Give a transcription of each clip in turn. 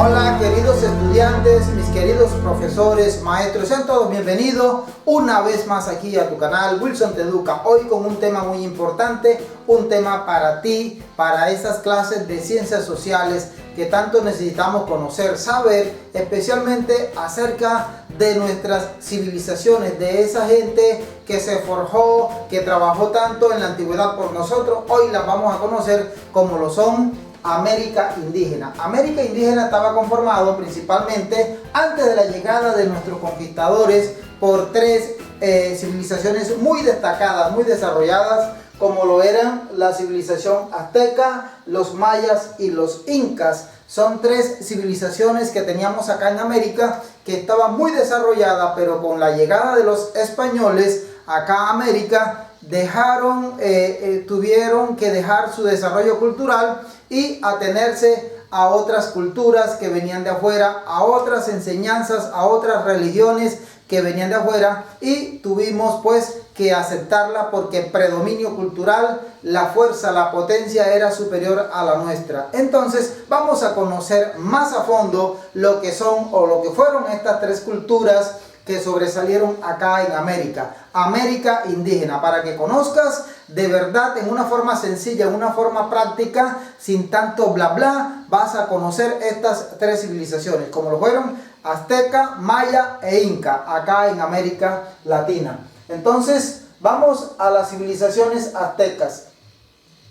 Hola queridos estudiantes, mis queridos profesores, maestros, sean todos bienvenidos una vez más aquí a tu canal Wilson Te Educa. Hoy con un tema muy importante, un tema para ti, para esas clases de ciencias sociales que tanto necesitamos conocer, saber, especialmente acerca de nuestras civilizaciones, de esa gente que se forjó, que trabajó tanto en la antigüedad por nosotros. Hoy las vamos a conocer como lo son América indígena. América indígena estaba conformado principalmente antes de la llegada de nuestros conquistadores por tres civilizaciones muy destacadas, muy desarrolladas, como lo eran la civilización azteca, los mayas y los incas. Son tres civilizaciones que teníamos acá en América que estaban muy desarrolladas, pero con la llegada de los españoles acá a América tuvieron que dejar su desarrollo cultural y atenerse a otras culturas que venían de afuera, a otras enseñanzas, a otras religiones que venían de afuera, y tuvimos pues que aceptarla porque el predominio cultural, la fuerza, la potencia era superior a la nuestra. Entonces vamos a conocer más a fondo lo que son o lo que fueron estas tres culturas que sobresalieron acá en América. América indígena, para que conozcas de verdad en una forma sencilla, en una forma práctica, sin tanto bla bla, vas a conocer estas tres civilizaciones, como lo fueron azteca, maya e inca, acá en América Latina. Entonces, vamos a las civilizaciones aztecas.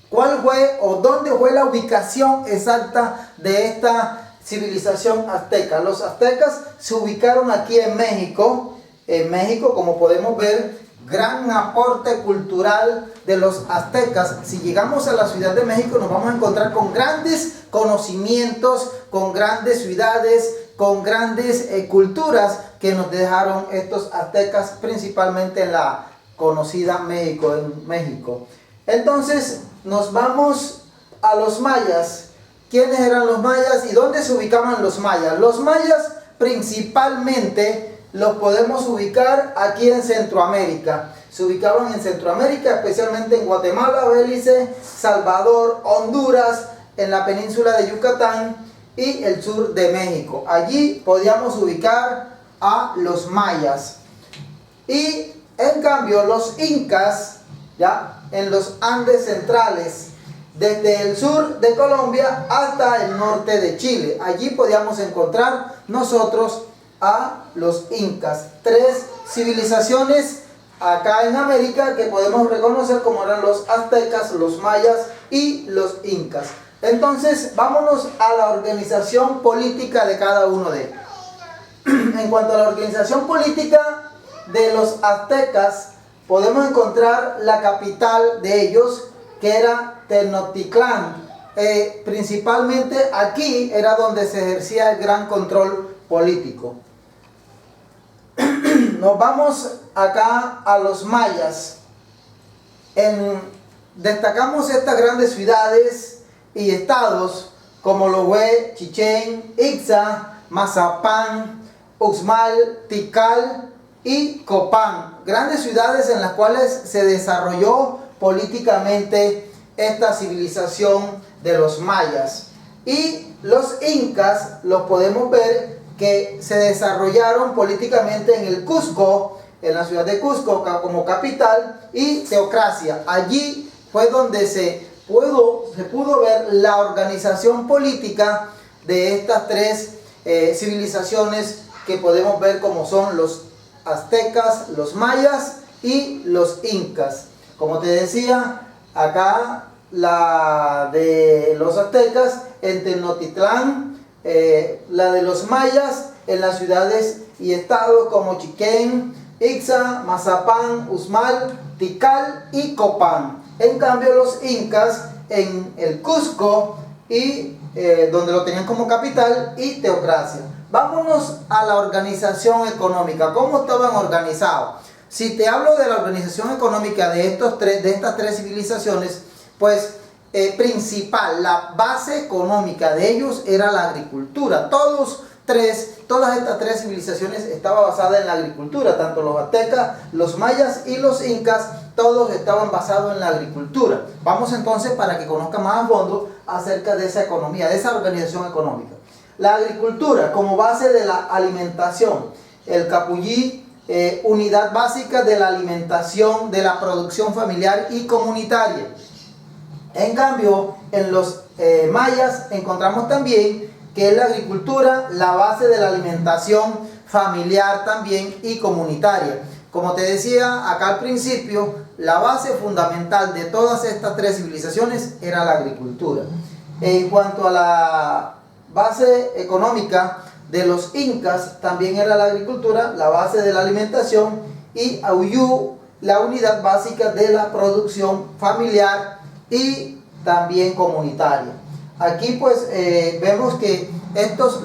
¿Cuál fue o dónde fue la ubicación exacta de esta civilización azteca? Los aztecas se ubicaron aquí en México. En México, como podemos ver, gran aporte cultural de los aztecas. Si llegamos a la Ciudad de México, nos vamos a encontrar con grandes conocimientos, con grandes ciudades, con grandes culturas que nos dejaron estos aztecas, principalmente en la conocida México, en México. Entonces, nos vamos a los mayas. ¿Quiénes eran los mayas y dónde se ubicaban los mayas? Los mayas principalmente los podemos ubicar aquí en Centroamérica. Se ubicaban en Centroamérica, especialmente en Guatemala, Belice, Salvador, Honduras, en la península de Yucatán y el sur de México. Allí podíamos ubicar a los mayas. Y en cambio los incas, ya en los Andes centrales, desde el sur de Colombia hasta el norte de Chile. Allí podíamos encontrar nosotros a los incas. Tres civilizaciones acá en América que podemos reconocer como eran los aztecas, los mayas y los incas. Entonces, vámonos a la organización política de cada uno de ellos. En cuanto a la organización política de los aztecas, podemos encontrar la capital de ellos, que era Tenochtitlán. Principalmente aquí era donde se ejercía el gran control político. Nos vamos acá a los mayas. Destacamos estas grandes ciudades y estados como lo fue Chichén Itzá, Mazapán, Uxmal, Tikal y Copán. Grandes ciudades en las cuales se desarrolló políticamente esta civilización de los mayas. Y los incas los podemos ver que se desarrollaron políticamente en el Cusco, en la ciudad de Cusco como capital, y Teocracia. Allí fue donde se pudo ver la organización política de estas tres civilizaciones que podemos ver como son los aztecas, los mayas y los incas. Como te decía, acá la de los aztecas en Tenochtitlán, la de los mayas en las ciudades y estados como Chichén Itzá, Mazapán, Uxmal, Tikal y Copán. En cambio los incas en el Cusco y donde lo tenían como capital, y Teocracia. Vámonos a la organización económica. ¿Cómo estaban organizados? Si te hablo de la organización económica de estas tres civilizaciones, pues principal, la base económica de ellos era la agricultura. Todas estas tres civilizaciones estaban basadas en la agricultura, tanto los aztecas, los mayas y los incas, todos estaban basados en la agricultura. Vamos entonces para que conozcan más a fondo acerca de esa economía, de esa organización económica. La agricultura como base de la alimentación. El Capulli, unidad básica de la alimentación, de la producción familiar y comunitaria. En cambio, en los mayas encontramos también que es la agricultura la base de la alimentación familiar también y comunitaria. Como te decía acá al principio, la base fundamental de todas estas tres civilizaciones era la agricultura. En cuanto a la base económica de los incas, también era la agricultura, la base de la alimentación, y Auyú, la unidad básica de la producción familiar y también comunitaria. Aquí pues vemos que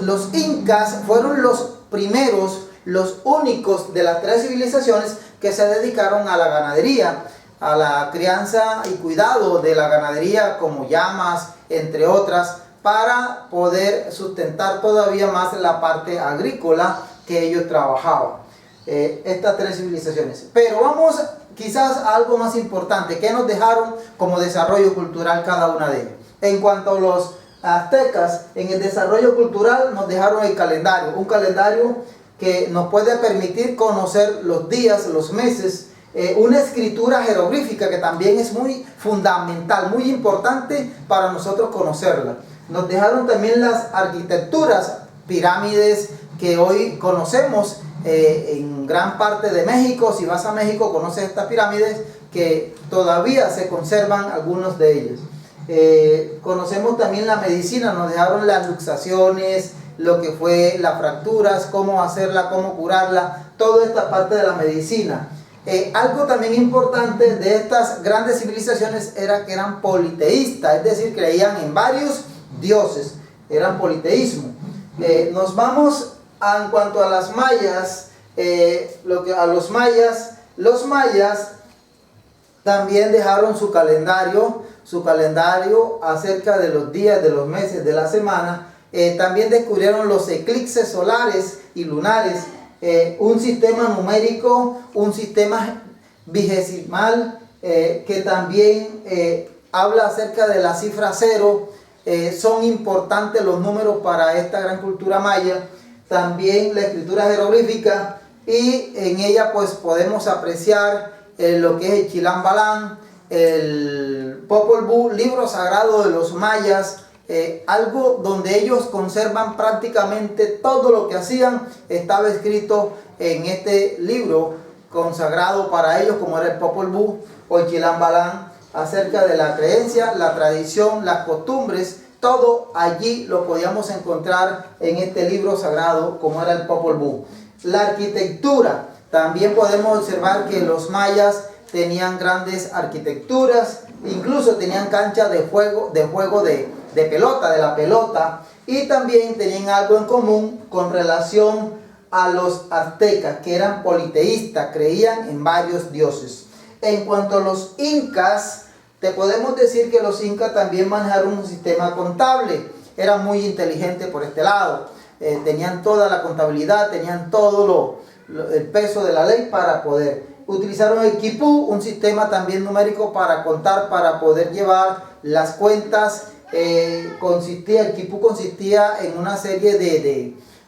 los incas fueron los primeros, los únicos de las tres civilizaciones que se dedicaron a la ganadería, a la crianza y cuidado de la ganadería como llamas, entre otras, para poder sustentar todavía más la parte agrícola que ellos trabajaban. Estas tres civilizaciones. Pero vamos quizás a algo más importante, que nos dejaron como desarrollo cultural cada una de ellas. En cuanto a los aztecas, en el desarrollo cultural nos dejaron el calendario, un calendario que nos puede permitir conocer los días, los meses, una escritura jeroglífica que también es muy fundamental, muy importante para nosotros conocerla. Nos dejaron también las arquitecturas, pirámides que hoy conocemos en gran parte de México. Si vas a México conoces estas pirámides que todavía se conservan algunos de ellos. Conocemos también la medicina, nos dejaron las luxaciones, lo que fue las fracturas, cómo hacerla, cómo curarla, toda esta parte de la medicina. Algo también importante de estas grandes civilizaciones era que eran politeístas, es decir, creían en varios dioses, eran politeísmo. Nos vamos en cuanto a las mayas, los mayas también dejaron su calendario acerca de los días, de los meses, de la semana. También descubrieron los eclipses solares y lunares, un sistema numérico, un sistema vigesimal que también habla acerca de la cifra 0. Son importantes los números para esta gran cultura maya. También la escritura jeroglífica, y en ella pues podemos apreciar lo que es el Chilam Balán, el Popol Vuh, libro sagrado de los mayas, algo donde ellos conservan prácticamente todo lo que hacían. Estaba escrito en este libro consagrado para ellos, como era el Popol Vuh o el Chilam Balán, acerca de la creencia, la tradición, las costumbres. Todo allí lo podíamos encontrar en este libro sagrado, como era el Popol Vuh. La arquitectura, también podemos observar que los mayas tenían grandes arquitecturas, incluso tenían cancha de juego de pelota, de la pelota, y también tenían algo en común con relación a los aztecas, que eran politeístas, creían en varios dioses. En cuanto a los incas, te podemos decir que los incas también manejaron un sistema contable, eran muy inteligentes por este lado, tenían toda la contabilidad, tenían todo el peso de la ley para poder. Utilizaron el quipú, un sistema también numérico para contar, para poder llevar las cuentas. El quipú consistía en una serie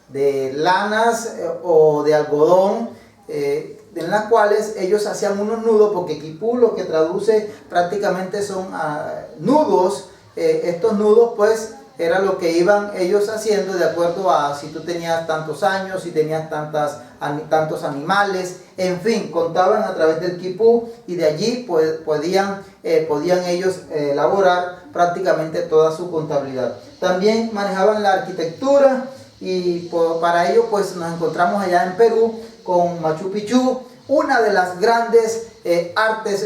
de lanas o de algodón, en las cuales ellos hacían unos nudos, porque quipú lo que traduce prácticamente son nudos. Estos nudos pues era lo que iban ellos haciendo de acuerdo a si tú tenías tantos años, si tenías tantos animales, en fin, contaban a través del quipú, y de allí pues, podían ellos elaborar prácticamente toda su contabilidad. También manejaban la arquitectura, y para ello pues nos encontramos allá en Perú con Machu Picchu, una de las grandes artes,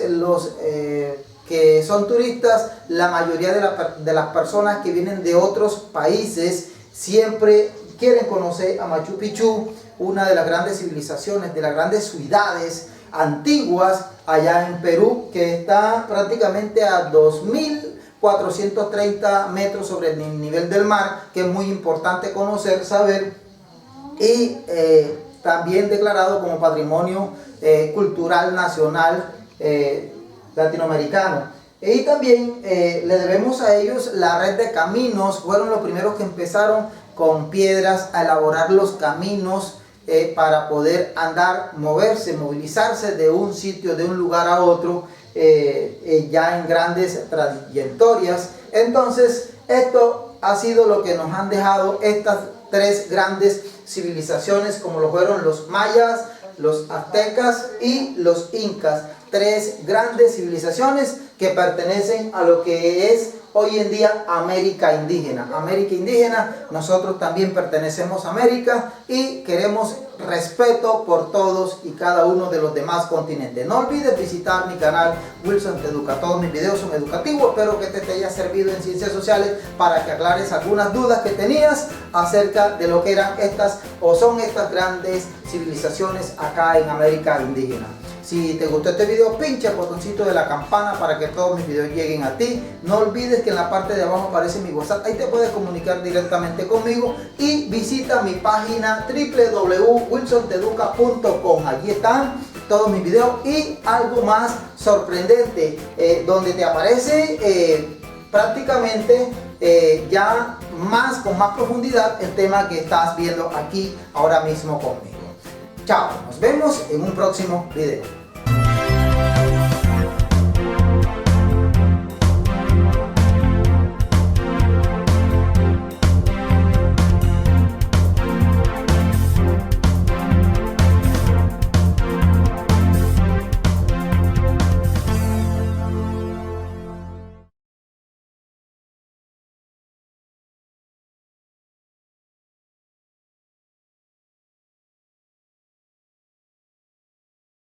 que son turistas. La mayoría de las personas que vienen de otros países siempre quieren conocer a Machu Picchu, una de las grandes civilizaciones, de las grandes ciudades antiguas allá en Perú, que está prácticamente a 2430 metros sobre el nivel del mar, que es muy importante conocer, saber, y también declarado como Patrimonio Cultural Nacional latinoamericano. Y también le debemos a ellos la red de caminos. Fueron los primeros que empezaron con piedras a elaborar los caminos para poder andar, moverse, movilizarse de un sitio, de un lugar a otro, ya en grandes trayectorias. Entonces, esto ha sido lo que nos han dejado estas tres grandes civilizaciones, como lo fueron los mayas, los aztecas y los incas. Tres grandes civilizaciones que pertenecen a lo que es hoy en día América indígena. América indígena, nosotros también pertenecemos a América y queremos respeto por todos y cada uno de los demás continentes. No olvides visitar mi canal Wilson Te Educa. Todos mis videos son educativos. Espero que te haya servido en ciencias sociales para que aclares algunas dudas que tenías acerca de lo que eran estas o son estas grandes civilizaciones acá en América indígena. Si te gustó este video, pincha el botoncito de la campana para que todos mis videos lleguen a ti. No olvides que en la parte de abajo aparece mi WhatsApp. Ahí te puedes comunicar directamente conmigo. Y visita mi página www.wilsonteduca.com. Allí están todos mis videos y algo más sorprendente, donde te aparece prácticamente ya con más profundidad el tema que estás viendo aquí ahora mismo conmigo. Chao, nos vemos en un próximo video.